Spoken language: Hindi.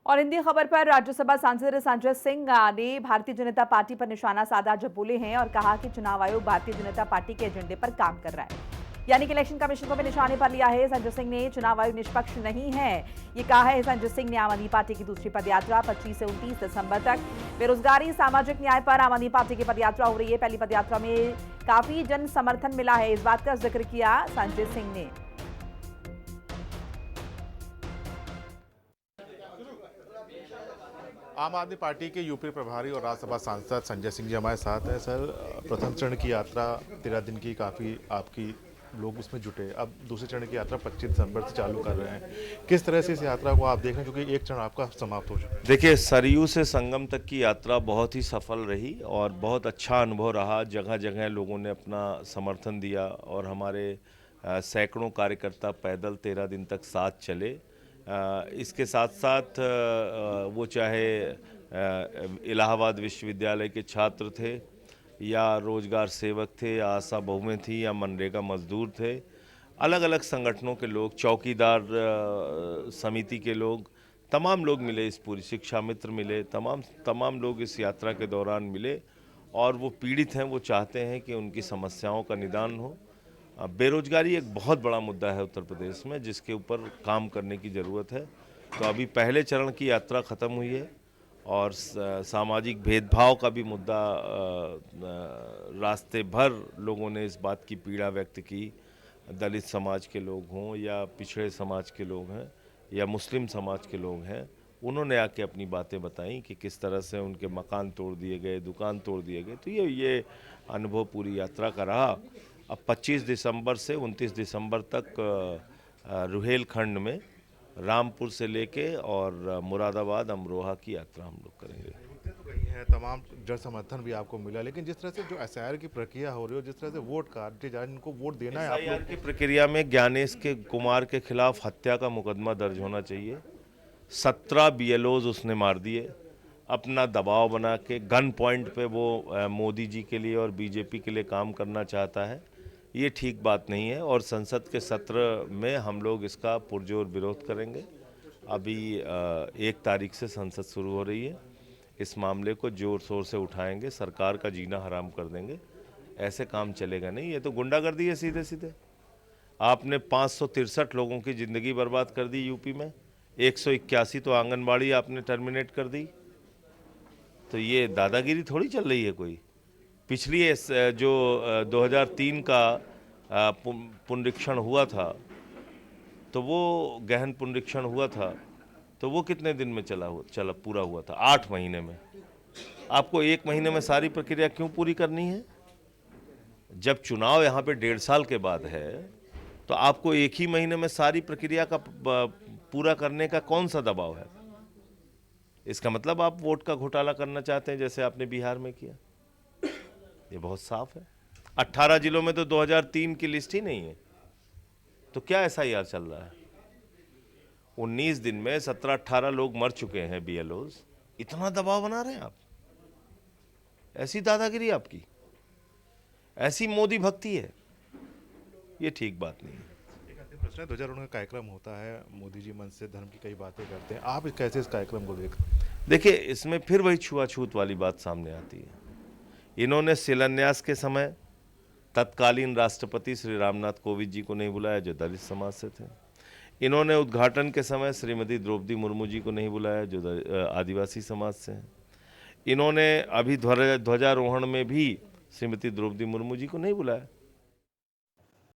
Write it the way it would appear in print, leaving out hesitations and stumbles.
और हिंदी खबर पर राज्यसभा सांसद संजय सिंह ने भारतीय जनता पार्टी पर निशाना साधा जब बोले हैं और कहा कि चुनाव आयोग भारतीय जनता पार्टी के एजेंडे पर काम कर रहा है। यानी कि इलेक्शन कमीशन को भी निशाने पर लिया है। संजय सिंह ने चुनाव आयोग निष्पक्ष नहीं है, ये कहा है। संजय सिंह ने आम आदमी पार्टी की दूसरी पदयात्रा 25 से 29 दिसंबर तक बेरोजगारी सामाजिक न्याय पर आम आदमी पार्टी की पदयात्रा हो रही है। पहली पदयात्रा में काफी जन समर्थन मिला है, इस बात का जिक्र किया संजय सिंह ने। आम आदमी पार्टी के यूपी प्रभारी और राज्यसभा सांसद संजय सिंह जी हमारे साथ हैं। सर, प्रथम चरण की यात्रा 13 दिन की काफ़ी आपकी लोग उसमें जुटे, अब दूसरे चरण की यात्रा 25 दिसंबर से चालू कर रहे हैं। किस तरह से इस यात्रा को आप देख रहे हैं, क्योंकि एक चरण आपका समाप्त हो चुका है? देखिए, सरयू से संगम तक की यात्रा बहुत ही सफल रही और बहुत अच्छा अनुभव रहा। जगह जगह लोगों ने अपना समर्थन दिया और हमारे सैकड़ों कार्यकर्ता पैदल 13 दिन तक साथ चले। इसके साथ साथ वो चाहे इलाहाबाद विश्वविद्यालय के छात्र थे या रोजगार सेवक थे या आशा बहुएं थी या मनरेगा मजदूर थे, अलग अलग संगठनों के लोग, चौकीदार समिति के लोग, तमाम लोग मिले। इस पूरी शिक्षा मित्र मिले, तमाम लोग इस यात्रा के दौरान मिले और वो पीड़ित हैं, वो चाहते हैं कि उनकी समस्याओं का निदान हो। बेरोजगारी एक बहुत बड़ा मुद्दा है उत्तर प्रदेश में, जिसके ऊपर काम करने की ज़रूरत है। तो अभी पहले चरण की यात्रा ख़त्म हुई है और सामाजिक भेदभाव का भी मुद्दा रास्ते भर लोगों ने इस बात की पीड़ा व्यक्त की। दलित समाज के लोग हों या पिछड़े समाज के लोग हैं या मुस्लिम समाज के लोग हैं, उन्होंने आके अपनी बातें बताई कि किस तरह से उनके मकान तोड़ दिए गए, दुकान तोड़ दिए गए। तो ये अनुभव पूरी यात्रा का रहा। अब 25 दिसंबर से 29 दिसंबर तक रुहेलखंड में रामपुर से लेके और मुरादाबाद अमरोहा की यात्रा हम लोग करेंगे। है तमाम जन समर्थन भी आपको मिला, लेकिन जिस तरह से जो एसआईआर की प्रक्रिया हो रही है, जिस तरह से वोट काटे जा रहे हैं, इनको वोट देना है आप एसआईआर लोग की प्रक्रिया में ज्ञानेश के कुमार के खिलाफ हत्या का मुकदमा दर्ज होना चाहिए। 17 बीएलओज उसने मार दिए, अपना दबाव बना के गन पॉइंट पे वो मोदी जी के लिए और बीजेपी के लिए काम करना चाहता है। ये ठीक बात नहीं है और संसद के सत्र में हम लोग इसका पुरजोर विरोध करेंगे। अभी 1 तारीख से संसद शुरू हो रही है, इस मामले को जोर शोर से उठाएंगे, सरकार का जीना हराम कर देंगे। ऐसे काम चलेगा नहीं, ये तो गुंडागर्दी है सीधे सीधे। आपने 563 लोगों की ज़िंदगी बर्बाद कर दी यूपी में, 181 तो आंगनबाड़ी आपने टर्मिनेट कर दी। तो ये दादागिरी थोड़ी चल रही है कोई। पिछली जो 2003 का पुनरीक्षण हुआ था, तो वो गहन पुनरीक्षण हुआ था, तो वो कितने दिन में चला पूरा हुआ था? 8 महीने में। आपको 1 महीने में सारी प्रक्रिया क्यों पूरी करनी है? जब चुनाव यहाँ पे 1.5 साल के बाद है, तो आपको 1 ही महीने में सारी प्रक्रिया का पूरा करने का कौन सा दबाव है? इसका मतलब आप वोट का घोटाला करना चाहते हैं, जैसे आपने बिहार में किया। ये बहुत साफ है। 18 जिलों में तो 2003 की लिस्ट ही नहीं है, तो क्या एसआईआर चल रहा है? 19 दिन में 17-18 लोग मर चुके हैं बीएलओज। इतना दबाव बना रहे हैं आप? ऐसी दादागिरी आपकी, ऐसी मोदी भक्ति है, ये ठीक बात नहीं है। एक अंतिम प्रश्न है, ध्वजारोहण का कार्यक्रम होता है, मोदी जी मन से धर्म की कई बातें करते हैं, आप कैसे इस कार्यक्रम को देखते हैं? देखिए, इसमें फिर वही छुआछूत वाली बात सामने आती है। इन्होंने शिलान्यास के समय तत्कालीन राष्ट्रपति श्री रामनाथ कोविंद जी को नहीं बुलाया, जो दलित समाज से थे। इन्होंने उद्घाटन के समय श्रीमती द्रौपदी मुर्मू जी को नहीं बुलाया, जो आदिवासी समाज से हैं। इन्होंने अभी ध्वजारोहण में भी श्रीमती द्रौपदी मुर्मू जी को नहीं बुलाया।